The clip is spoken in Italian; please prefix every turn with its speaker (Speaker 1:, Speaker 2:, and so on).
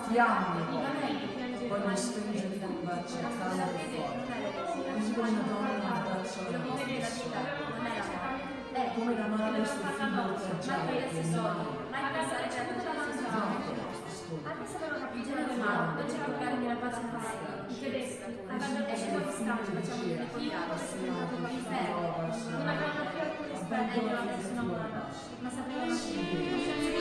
Speaker 1: ti amo, voglio stringerti un bacio caldo e forte, così come una donna abbraccia la nostra come la madre sul figlio fragile che
Speaker 2: mai pensare che anche se non capisce il male, non c'è giocare nella pace con lei, che esce con distanza, facciamo un ritiro, mi fermo, non avranno più alcun rispetto, ma sappiamo